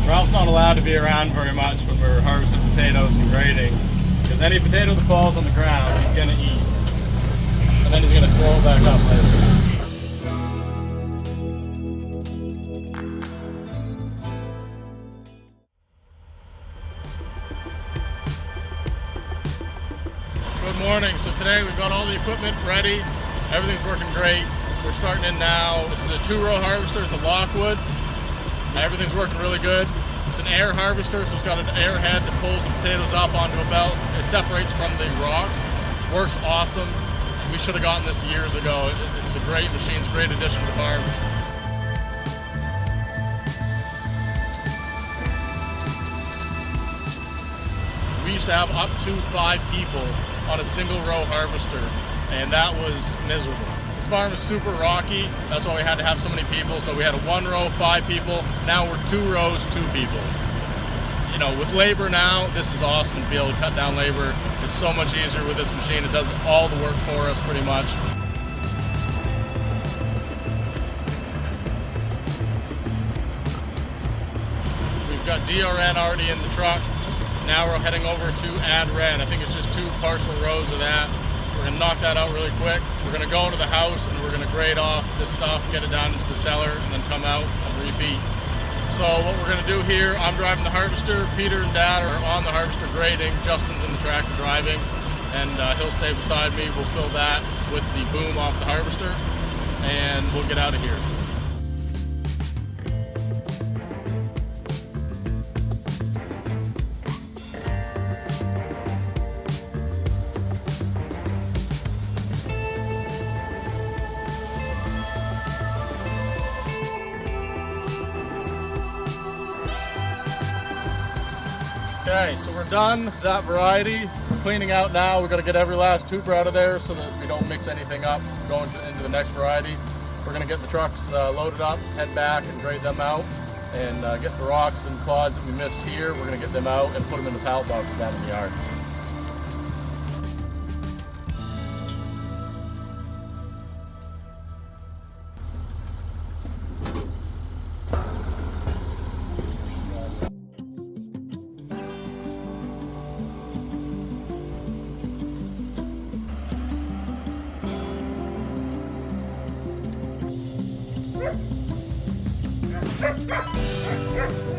Ralph's not allowed to be around very much when we're harvesting potatoes and grading, because any potato that falls on the ground he's going to eat, and then he's going to throw it back up later. Good morning. So today we've got all the equipment ready. Everything's working great. We're starting in now. This is a 2-row harvester. It's a Lockwood. Everything's working really good. It's an air harvester, so it's got an air head that pulls the potatoes up onto a belt. It separates from the rocks. Works awesome. We should have gotten this years ago. It's a great machine. It's a great addition to the farm. We used to have up to 5 people on a single row harvester, and that was miserable. This farm is super rocky. That's why we had to have so many people. So we had a 1 row, 5 people. Now we're 2 rows, 2 people. You know, with labor now, this is awesome to be able to cut down labor. It's so much easier with this machine. It does all the work for us pretty much. We've got DRN already in the truck. Now we're heading over to add ren. I think it's just 2 partial rows of that. We're gonna knock that out really quick. We're gonna go to the house and we're gonna grade off this stuff, get it down into the cellar, and then come out and repeat. So what we're gonna do here, I'm driving the harvester, Peter and Dad are on the harvester grading, Justin's in the tractor driving, and he'll stay beside me. We'll fill that with the boom off the harvester, and we'll get out of here. Okay, so we're done with that variety. We're cleaning out now. We're gonna get every last tuber out of there so that we don't mix anything up going into the next variety. We're gonna get the trucks loaded up, head back and grade them out, and get the rocks and clods that we missed here. We're gonna get them out and put them in the pallet boxes down in the yard.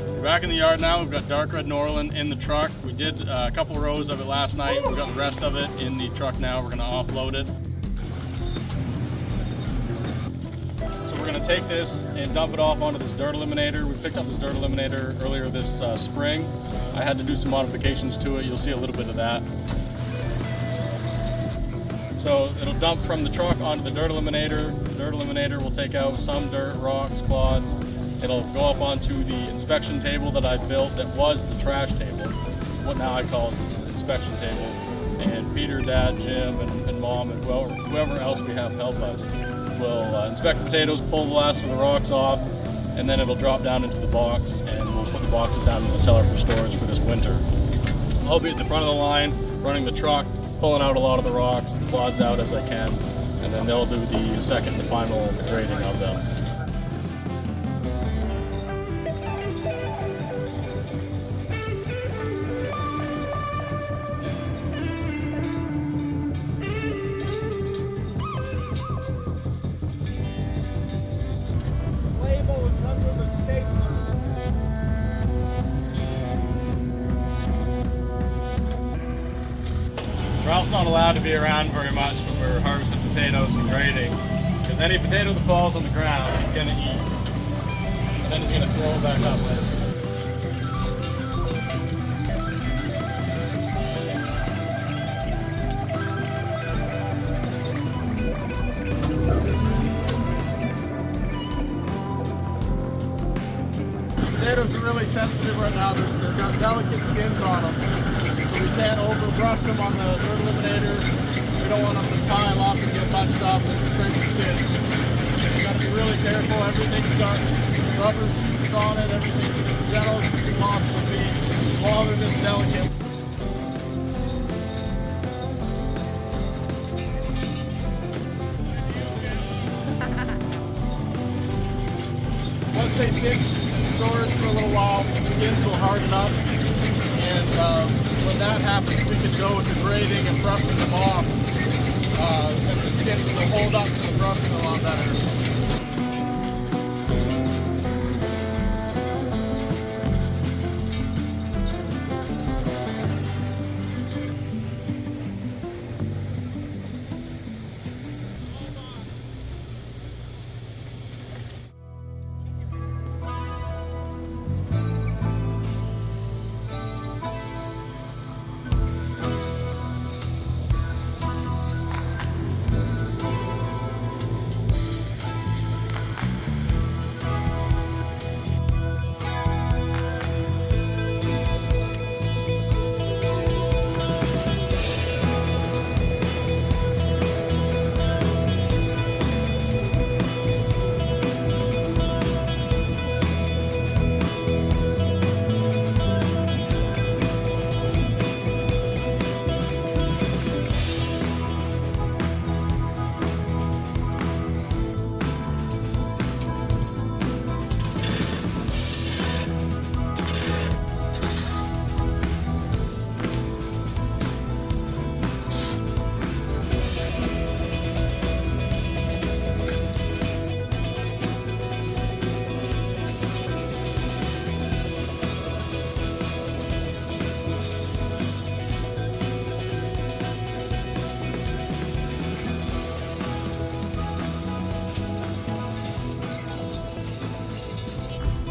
We're back in the yard now. We've got dark red Norland in the truck. We did a couple rows of it last night. We've got the rest of it in the truck now. We're going to offload it. So we're going to take this and dump it off onto this dirt eliminator. We picked up this dirt eliminator earlier this spring. I had to do some modifications to it. You'll see a little bit of that. So it'll dump from the truck onto the dirt eliminator. The dirt eliminator will take out some dirt, rocks, clods. It'll go up onto the inspection table that I built that was the trash table, what now I call the inspection table. And Peter, Dad, Jim, and Mom, and whoever else we have help us will inspect the potatoes, pull the last of the rocks off, and then it'll drop down into the box, and we'll put the boxes down in the cellar for storage for this winter. I'll be at the front of the line, running the truck, pulling out a lot of the rocks, clods out as I can, and then they'll do the second and final grading of them. Ralph's not allowed to be around very much when we're harvesting potatoes and grading, because any potato that falls on the ground he's going to eat, and then he's going to throw it back up later. Potatoes are really sensitive right now. They've got delicate skins on them. So we can't overbrush them on the dirt eliminator. We don't want them to pile up and get bunched up and scrape the skins. You gotta be really careful. Everything's got rubber sheets on it. Everything's as gentle as it can possibly be while they're this delicate. Once they sit in storage for a little while, skins will harden up, and when that happens, we can go to grading and brushing them off, and the skins will hold up to the brushing a lot better.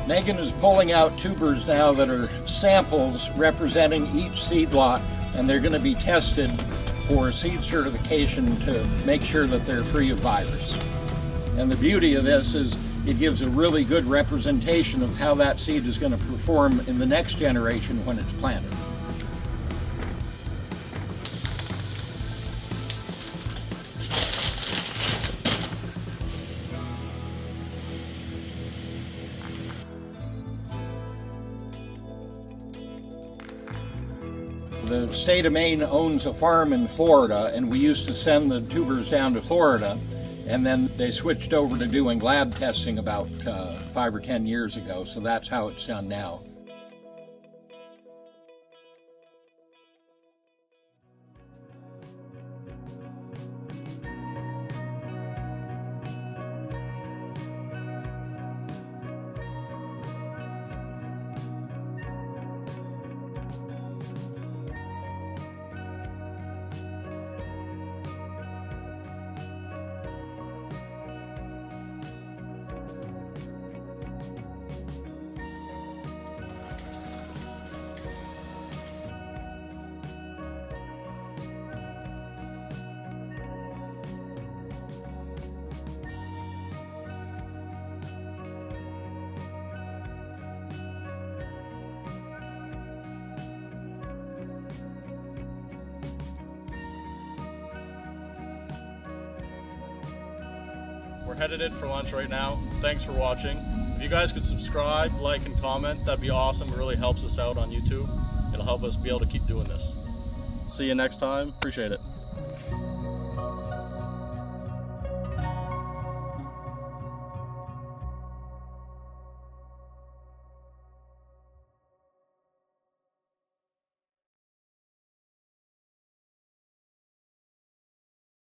Megan is pulling out tubers now that are samples representing each seed lot, and they're going to be tested for seed certification to make sure that they're free of virus. And the beauty of this is it gives a really good representation of how that seed is going to perform in the next generation when it's planted. The state of Maine owns a farm in Florida, and we used to send the tubers down to Florida, and then they switched over to doing lab testing about 5 or 10 years ago, so that's how it's done now. We're headed in for lunch right now. Thanks for watching. If you guys could subscribe, like, and comment, that'd be awesome. It really helps us out on YouTube. It'll help us be able to keep doing this. See you next time. Appreciate it.